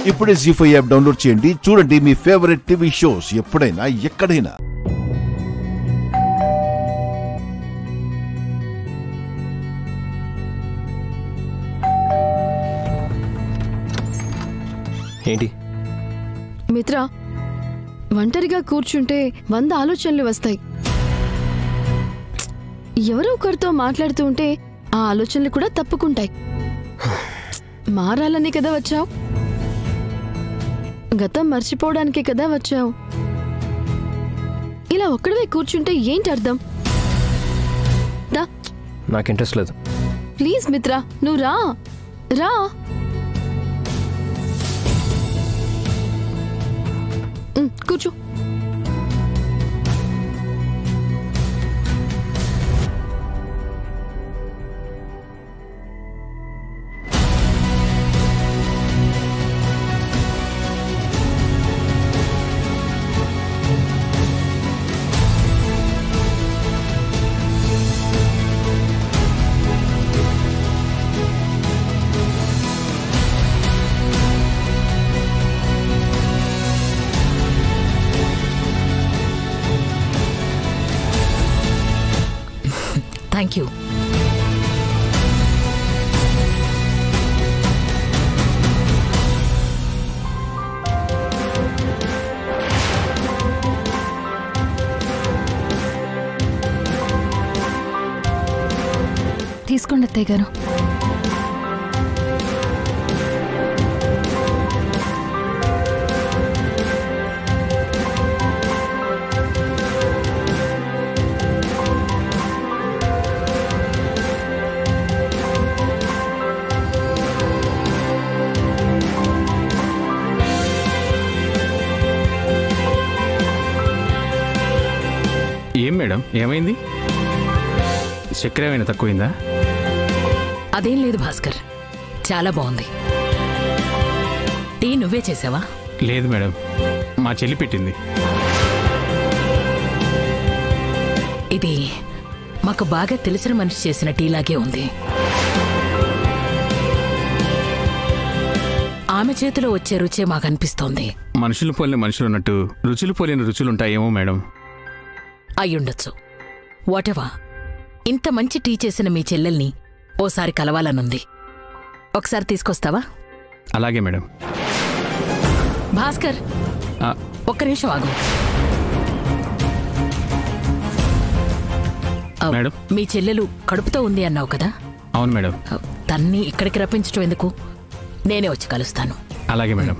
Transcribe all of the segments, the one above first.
ఇప్పుడే జీ5 app download చేయండి. చూడండి మీ ఫేవరెట్ టీవీ షోస్ ఎప్పుడైనా ఎక్కడైనా. ఏంటి మిత్ర, ఒంటరిగా కూర్చుంటే 100 ఆలోచనలు వస్తాయి. ఎవరో ఒకరితో మాట్లాడుతూ ఉంటే ఆ ఆలోచనలు కూడా తప్పుకుంటాయి. మారాలని కదా వచ్చావు? గతం మర్చిపోవడానికే కదా వచ్చావు. ఇలా ఒక్కడవే కూర్చుంటే ఏంటి అర్థం? నాకు ఇంట్రెస్ట్ లేదు. ప్లీజ్ మిత్ర, నువ్వు రా రా. కూర్చో. Thank you. తీసుకోండి అత్తయ్య గారు. ఏం మేడం, ఏమైంది? చక్కెర ఏమైనా తక్కువైందా? అదేం లేదు భాస్కర్, చాలా బాగుంది. టీ నువ్వే చేసావా? లేదు మేడం, మా చెల్లి పెట్టింది. ఇది మాకు బాగా తెలిసిన మనిషి చేసిన టీలాగే ఉంది. ఆమె చేతిలో వచ్చే రుచే మాకు అనిపిస్తోంది. మనుషులు పోలిన మనుషులు ఉన్నట్టు రుచులు పోలిన రుచులుంటాయేమో మేడం. అయ్యుండొచ్చు. వాటెవా, ఇంత మంచి టీ చేసిన మీ చెల్లెల్ని ఓసారి కలవాలనుంది. ఒకసారి తీసుకొస్తావా? అలాగే మేడం. భాస్కర్, ఒక్క నిమిషం ఆగు. మేడం, మీ చెల్లెలు కడుపుతో ఉంది అన్నావు కదా? అవును మేడం. తన్ని ఇక్కడికి రప్పించడం ఎందుకు? నేనే వచ్చి కలుస్తాను. అలాగే మేడం.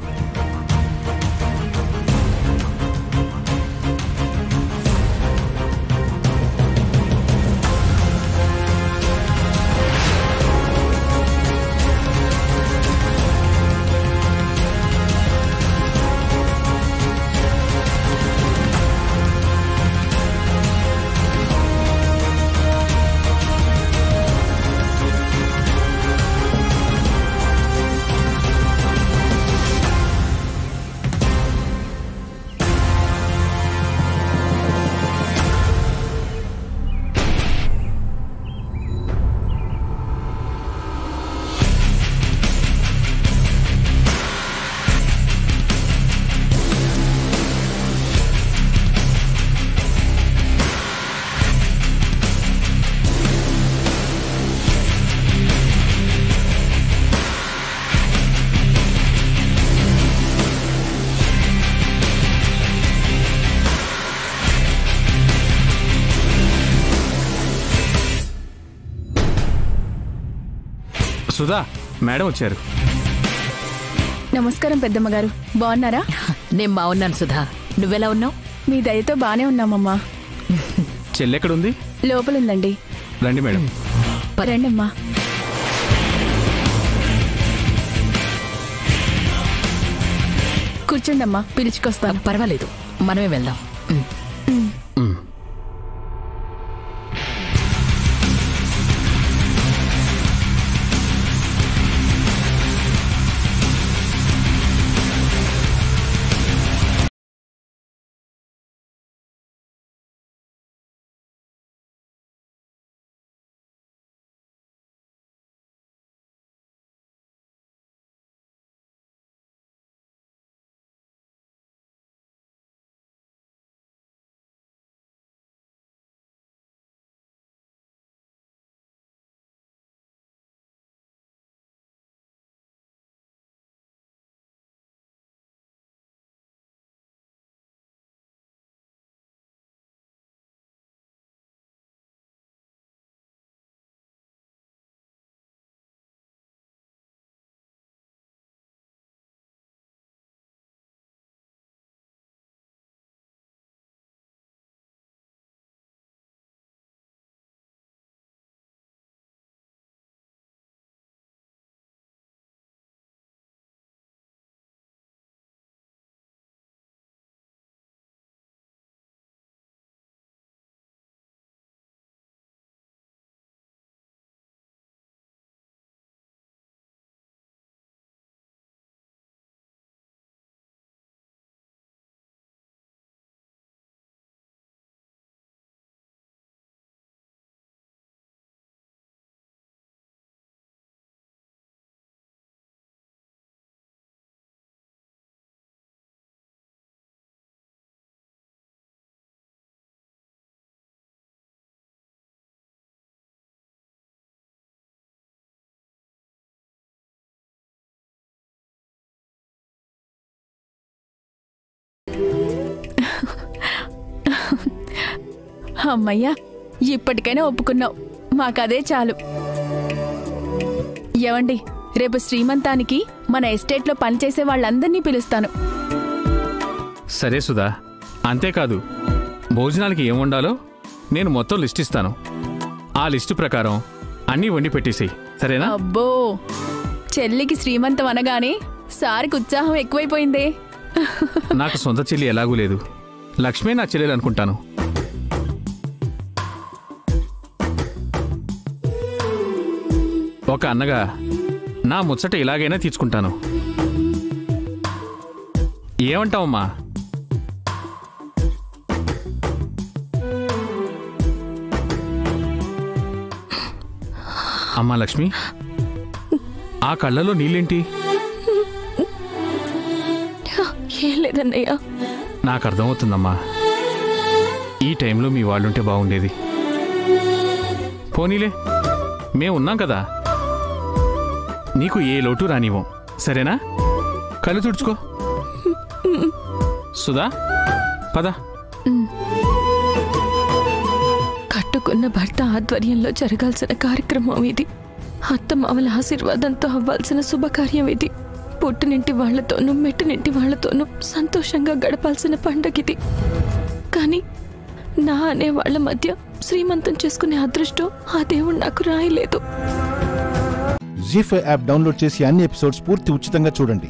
సుధా, మేడం వచ్చారు. నమస్కారం పెద్దమ్మగారు, బాగున్నారా? నేను బాగున్నాను సుధా, నువ్వెలా ఉన్నావు? మీ దయతో బానే ఉన్నామమ్మా. చెల్లెక్కడుంది? లోపలుందండి. రండి మేడం. రండమ్మా. కూర్చోండమ్మా, పిలుచుకొస్తాను. పర్వాలేదు, మనమే వెళ్దాం. అమ్మయ్యా, ఇప్పటికైనా ఒప్పుకున్నావు. మాకదే చాలు. ఏవండి, రేపు శ్రీమంతానికి మన ఎస్టేట్లో పనిచేసే వాళ్ళందరినీ పిలుస్తాను. సరే సుధా, అంతేకాదు భోజనాలకి ఏం వండాలో నేను మొత్తం లిస్ట్ ఇస్తాను. ఆ లిస్టు ప్రకారం అన్నీ వండి పెట్టేసి, సరేనా? అబ్బో, చెల్లికి శ్రీమంతం అనగానే సారికి ఉత్సాహం ఎక్కువైపోయిందే. నాకు సొంత చెల్లి ఎలాగూ లేదు, లక్ష్మే నా చెల్లెలు అనుకుంటాను. ఒక అన్నగా నా ముచ్చట ఇలాగైనా తీర్చుకుంటాను. ఏమంటావమ్మా? అమ్మా లక్ష్మి, ఆ కళ్ళలో నీళ్ళేంటి? ఏం లేదన్నయ్య. నాకు అర్థమవుతుందమ్మా, ఈ టైంలో మీ వాళ్ళుంటే బాగుండేది. పోనీలే, మేమున్నాం కదా, నీకు ఏ లోటు రానివ్వం, సరేనా? కళ్ళు తుడుచుకో. సుధా, పద. కట్టుకున్న భర్త ఆధ్వర్యంలో జరగాల్సిన కార్యక్రమం ఇది. అత్తమామల ఆశీర్వాదంతో అవ్వాల్సిన శుభకార్యం ఇది. పుట్టినింటి వాళ్లతోనూ మెట్టినింటి వాళ్లతోనూ సంతోషంగా గడపాల్సిన పండగిది. కానీ నా అనే వాళ్ల మధ్య శ్రీమంతం చేసుకునే అదృష్టం ఆ దేవుడు నాకు రాయలేదు. జీ5 యాప్ డౌన్లోడ్ చేసి అన్ని ఎపిసోడ్స్ పూర్తి ఉచితంగా చూడండి.